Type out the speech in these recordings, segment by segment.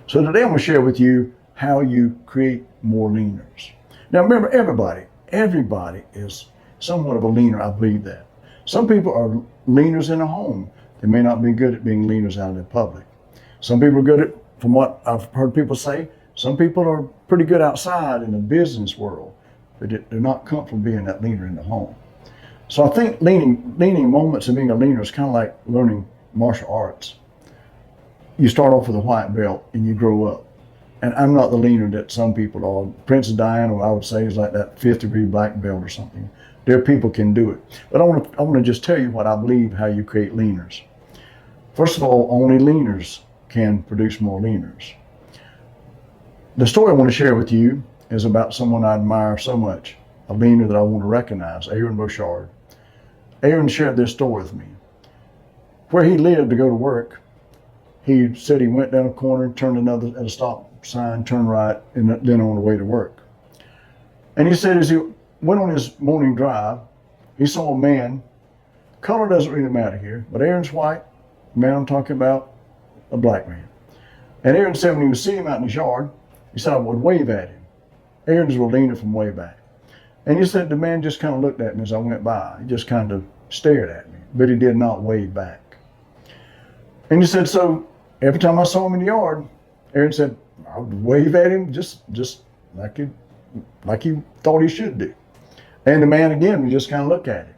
So today I'm going to share with you how you create more leaners. Now remember, everybody is somewhat of a leaner. I believe that. Some people are leaners in a home. They may not be good at being leaners out in public. Some people are good at, from what I've heard people say, some people are pretty good outside in the business world, but they're not comfortable being that leaner in the home. So I think leaning moments and being a leaner is kind of like learning martial arts. You start off with a white belt and you grow up. And I'm not the leaner that some people are. Princess Diana, what I would say, is like that 5th-degree black belt or something. There people can do it. But I want to just tell you what I believe how you create leaners. First of all, only leaners can produce more leaners. The story I want to share with you is about someone I admire so much, a leaner that I want to recognize, Aaron Bouchard. Aaron shared this story with me. Where he lived to go to work, he said he went down a corner, turned at a stop sign, turned right, and then on the way to work. And he said as he went on his morning drive, he saw a man. Color doesn't really matter here, but Aaron's white. The man I'm talking about, a black man. And Aaron said when he would see him out in his yard, he said I would wave at him. Aaron's a leaner from way back. And he said the man just kind of looked at me as I went by. He just kind of stared at me, but he did not wave back. And he said, so every time I saw him in the yard, Aaron said, I would wave at him just like he thought he should do. And the man again would just kind of look at him.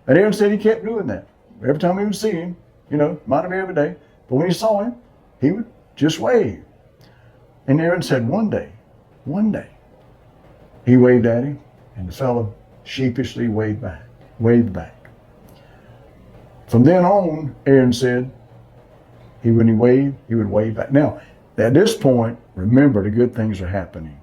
And Aaron said he kept doing that. Every time he would see him, might have been every day, but when he saw him, he would just wave. And Aaron said one day, he waved at him, and the fellow sheepishly waved back. From then on, Aaron said, when he waved, he would wave back. Now, at this point, remember the good things are happening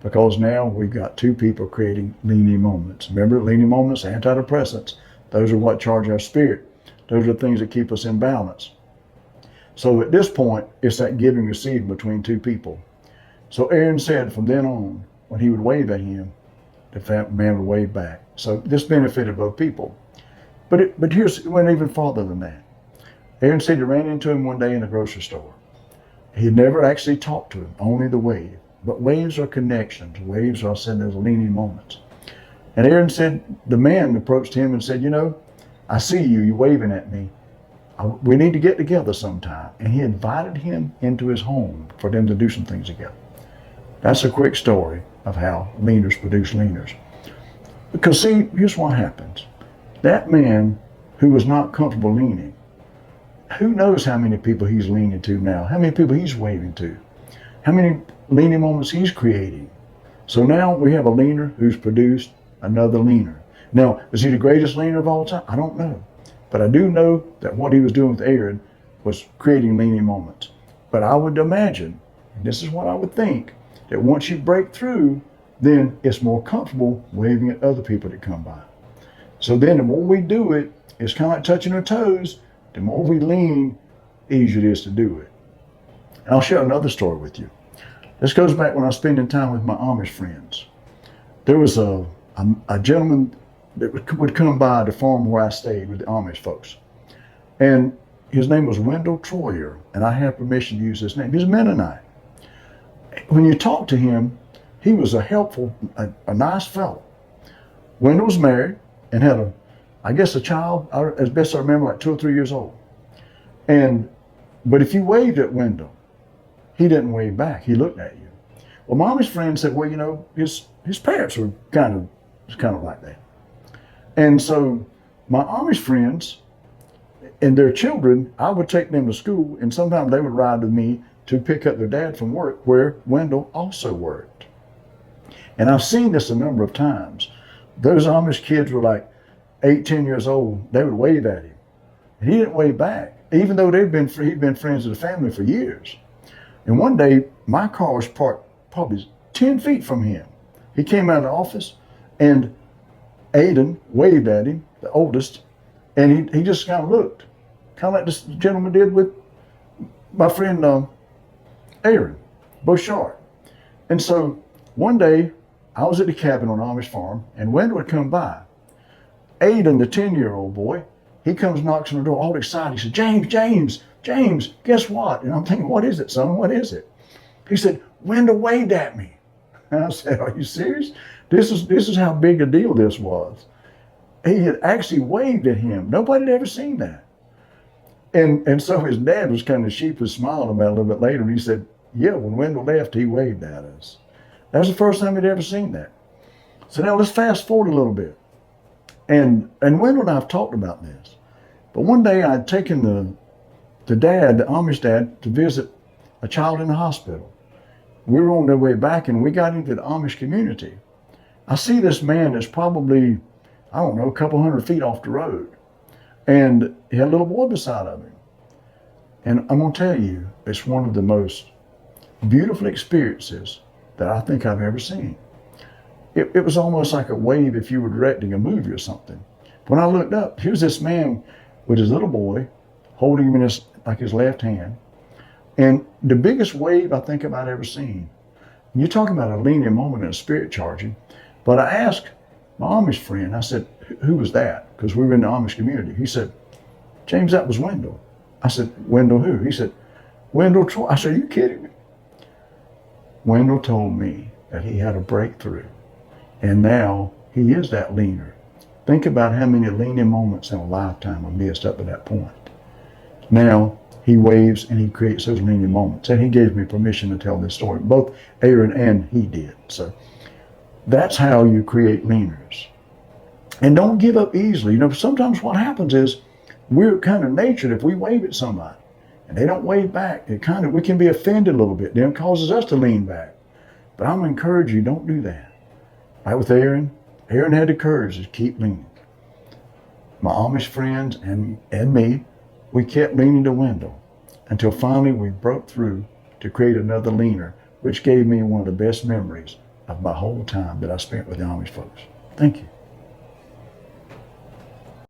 because now we've got two people creating leaning moments. Remember, leaning moments, antidepressants, those are what charge our spirit. Those are things that keep us in balance. So at this point, it's that giving and receiving between two people. So Aaron said from then on, when he would wave at him, the man would wave back. So this benefited both people. But it went even farther than that. Aaron said he ran into him one day in a grocery store. He had never actually talked to him, only the wave. But waves are connections. Waves are, I said, there's leaning moments. And Aaron said, the man approached him and said, I see you waving at me. We need to get together sometime. And he invited him into his home for them to do some things together. That's a quick story of how leaners produce leaners. Because see, here's what happens. That man who was not comfortable leaning, who knows how many people he's leaning to now, how many people he's waving to, how many leaning moments he's creating. So now we have a leaner who's produced another leaner. Now, is he the greatest leaner of all time? I don't know. But I do know that what he was doing with Aaron was creating leaning moments. But I would imagine, and this is what I would think, that once you break through, then it's more comfortable waving at other people that come by. So then the more we do it, it's kind of like touching our toes. The more we lean, the easier it is to do it. And I'll share another story with you. This goes back when I was spending time with my Amish friends. There was a gentleman that would come by the farm where I stayed with the Amish folks. And his name was Wendell Troyer, and I have permission to use his name. He's a Mennonite. When you talk to him, he was a helpful, a nice fellow. Wendell was married and had a child, as best I remember, like 2 or 3 years old. But if you waved at Wendell, he didn't wave back. He looked at you. Well, my Amish friend said, well, his parents were kind of like that. And so my Amish friends and their children, I would take them to school, and sometimes they would ride with me to pick up their dad from work, where Wendell also worked. And I've seen this a number of times. Those Amish kids were like 8, 10 years old. They would wave at him. And he didn't wave back, even though he'd been friends with the family for years. And one day, my car was parked probably 10 feet from him. He came out of the office, and Aiden waved at him, the oldest, and he just kind of looked, kind of like this gentleman did with my friend Aaron Bouchard. And so one day, I was at the cabin on Amish farm, and Wendell would come by. Aiden, the 10-year-old boy, he comes, knocks on the door, all excited. He said, James, guess what? And I'm thinking, what is it, son? What is it? He said, Wendell waved at me. And I said, are you serious? This is how big a deal this was. He had actually waved at him. Nobody had ever seen that. And so his dad was kind of sheepish, smiling about it a little bit later. And he said, yeah, when Wendell left, he waved at us. That was the first time he'd ever seen that. So now let's fast forward a little bit. And Wendell and I have talked about this. But one day I'd taken the Amish dad, to visit a child in the hospital. We were on their way back and we got into the Amish community. I see this man that's probably, I don't know, a couple hundred feet off the road. And he had a little boy beside of him. And I'm going to tell you, it's one of the most beautiful experiences that I think I've ever seen. It was almost like a wave if you were directing a movie or something. When I looked up, here's this man with his little boy, holding him in his left hand. And the biggest wave I think I've ever seen. You're talking about a leaning moment and a spirit charging. But I asked my Amish friend, I said, who was that? Because we were in the Amish community. He said, James, that was Wendell. I said, Wendell who? He said, Wendell Troy. I said, are you kidding me? Wendell told me that he had a breakthrough. And now he is that leaner. Think about how many leaning moments in a lifetime are missed up to that point. Now he waves and he creates those leaning moments. And he gave me permission to tell this story. Both Aaron and he did. So that's how you create leaners. And don't give up easily. You know, sometimes what happens is we're kind of natured. If we wave at somebody and they don't wave back, we can be offended a little bit. Then it causes us to lean back. But I'm going to encourage you, don't do that. Like with Aaron had the courage to keep leaning. My Amish friends and me, we kept leaning to Wendell until finally we broke through to create another leaner, which gave me one of the best memories of my whole time that I spent with the Amish folks. Thank you.